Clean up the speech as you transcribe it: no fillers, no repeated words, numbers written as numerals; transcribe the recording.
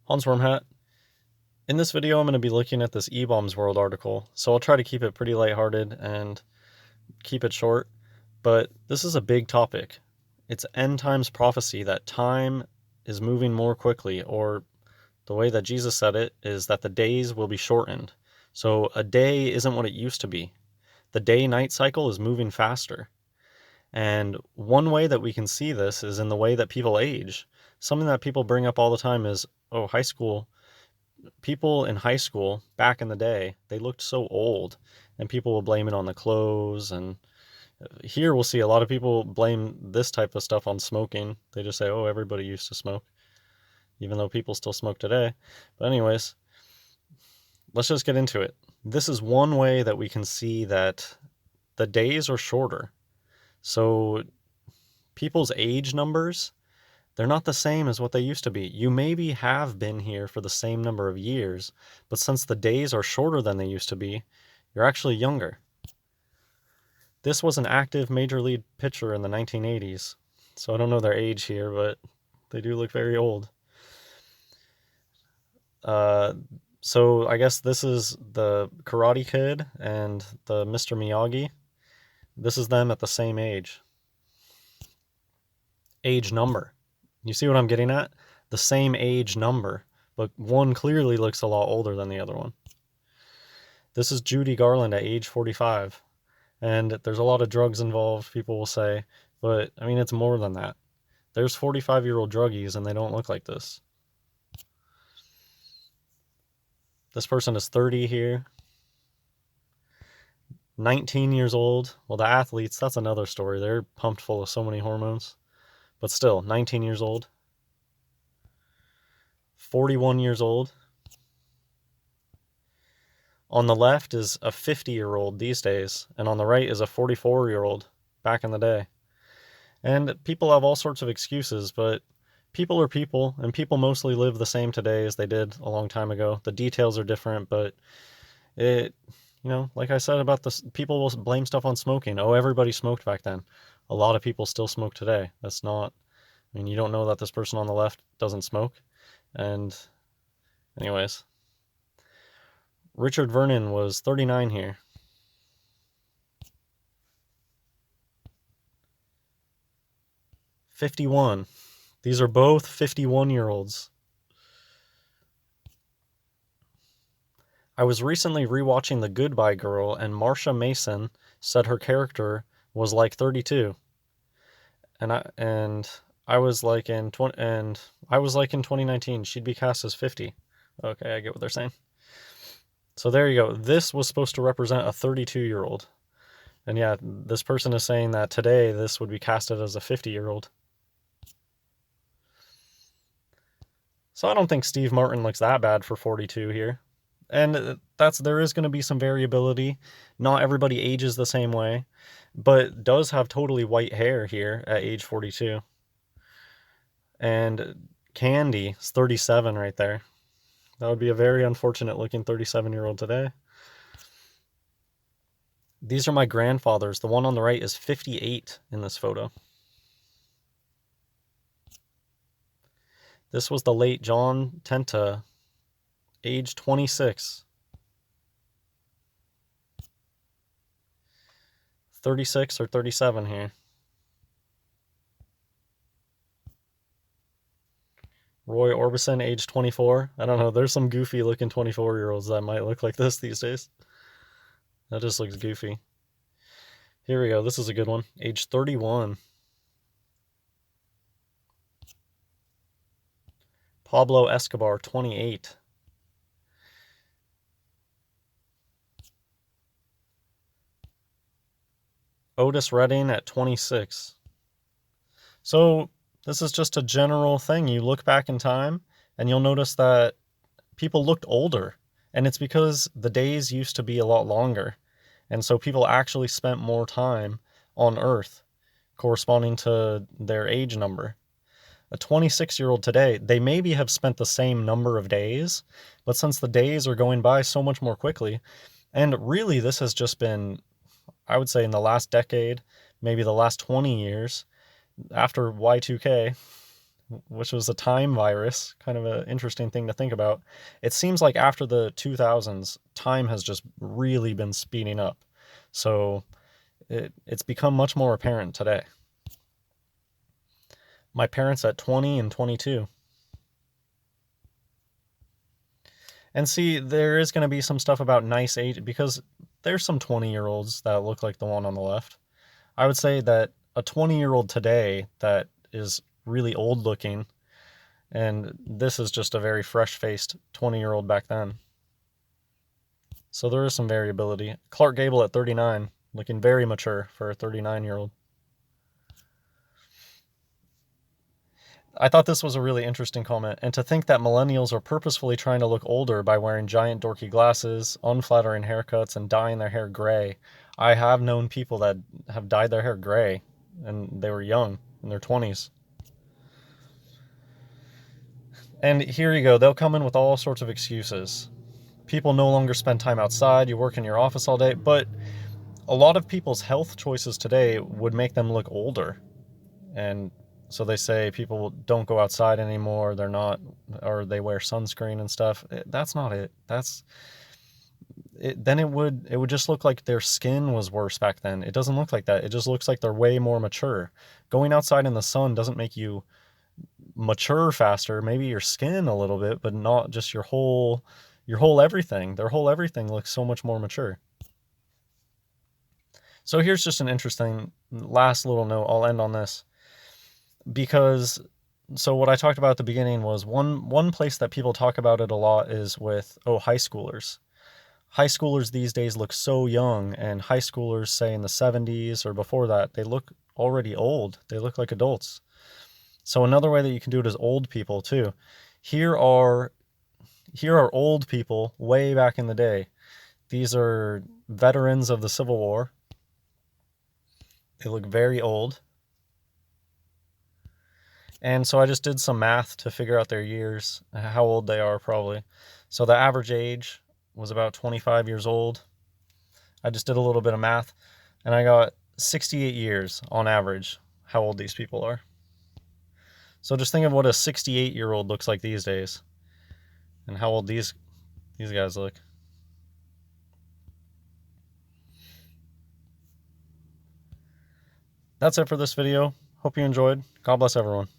Hansworm Hat. In this video, I'm going to be looking at this E-Bombs World article, so I'll try to keep it pretty lighthearted and keep it short, but this is a big topic. It's end times prophecy that time is moving more quickly, or the way that Jesus said it is that the days will be shortened. So a day isn't what it used to be. The day-night cycle is moving faster. And one way that we can see this is in the way that people age. Something that people bring up all the time is, oh, high school. People in high school back in the day, they looked so old, and people will blame it on the clothes. And here we'll see a lot of people blame this type of stuff on smoking. They just say, oh, everybody used to smoke, even though people still smoke today. But anyways, let's just get into it. This is one way that we can see that the days are shorter. So people's age numbers, they're not the same as what they used to be. You maybe have been here for the same number of years, but since the days are shorter than they used to be, you're actually younger. This was an active major league pitcher in the 1980s, so I don't know their age here, but they do look very old. So I guess this is the Karate Kid and the Mr. Miyagi. This is them at the same age. Age number. You see what I'm getting at? The same age number, but one clearly looks a lot older than the other one. This is Judy Garland at age 45, and there's a lot of drugs involved, people will say, but I mean, it's more than that. There's 45-year-old druggies, and they don't look like this. This person is 30 here. 19 years old. Well, the athletes, that's another story. They're pumped full of so many hormones. But still, 19 years old. 41 years old. On the left is a 50-year-old these days, and on the right is a 44-year-old back in the day. And people have all sorts of excuses, but people are people, and people mostly live the same today as they did a long time ago. The details are different, but like I said about this, people will blame stuff on smoking. Oh, everybody smoked back then. A lot of people still smoke today. That's not, I mean, you don't know that this person on the left doesn't smoke. And anyways, Richard Vernon was 39 here. '51. These are both 51-year-olds. I was recently rewatching The Goodbye Girl, and Marsha Mason said her character was like 32. And I was like in 2019 she'd be cast as 50. Okay, I get what they're saying. So there you go. This was supposed to represent a 32-year-old. And yeah, this person is saying that today this would be casted as a 50-year-old. So I don't think Steve Martin looks that bad for 42 here. And there is going to be some variability. Not everybody ages the same way, but does have totally white hair here at age 42. And Candy is 37 right there. That would be a very unfortunate looking 37-year-old today. These are my grandfathers. The one on the right is 58 in this photo. This was the late John Tenta, age 26. 36 or 37 here. Roy Orbison, age 24. I don't know, there's some goofy looking 24-year-olds that might look like this these days. That just looks goofy. Here we go, this is a good one. Age 31. Pablo Escobar, 28. Otis Redding at 26. So this is just a general thing. You look back in time and you'll notice that people looked older, and it's because the days used to be a lot longer. And so people actually spent more time on Earth corresponding to their age number. A 26-year-old today, they maybe have spent the same number of days, but since the days are going by so much more quickly, and really this has just been, I would say in the last decade, maybe the last 20 years, after Y2K, which was a time virus, kind of an interesting thing to think about. It seems like after the 2000s, time has just really been speeding up. So it's become much more apparent today. My parents at 20 and 22. And see, there is going to be some stuff about nice age, because there's some 20-year-olds that look like the one on the left. I would say that a 20-year-old today that is really old looking, and this is just a very fresh-faced 20-year-old back then. So there is some variability. Clark Gable at 39, looking very mature for a 39-year-old. I thought this was a really interesting comment. And to think that millennials are purposefully trying to look older by wearing giant dorky glasses, unflattering haircuts, and dyeing their hair gray. I have known people that have dyed their hair gray, and they were young, in their 20s. And here you go, they'll come in with all sorts of excuses. People no longer spend time outside, you work in your office all day, but a lot of people's health choices today would make them look older. And so they say people don't go outside anymore, they're not, or they wear sunscreen and stuff. That's not it. That's it. Then it would just look like their skin was worse back then. It doesn't look like that. It just looks like they're way more mature. Going outside in the sun doesn't make you mature faster. Maybe your skin a little bit, but not just your whole everything. Their whole everything looks so much more mature. So here's just an interesting last little note. I'll end on this. Because so what I talked about at the beginning was one place that people talk about it a lot is with high schoolers. High schoolers these days look so young, and high schoolers, say in the 70s or before that, they look already old. They look like adults. So another way that you can do it is old people too. Here are old people way back in the day. These are veterans of the Civil War. They look very old. And so I just did some math to figure out their years, how old they are probably. So the average age was about 25 years old. I just did a little bit of math, and I got 68 years on average how old these people are. So just think of what a 68-year-old looks like these days and how old these guys look. That's it for this video. Hope you enjoyed. God bless everyone.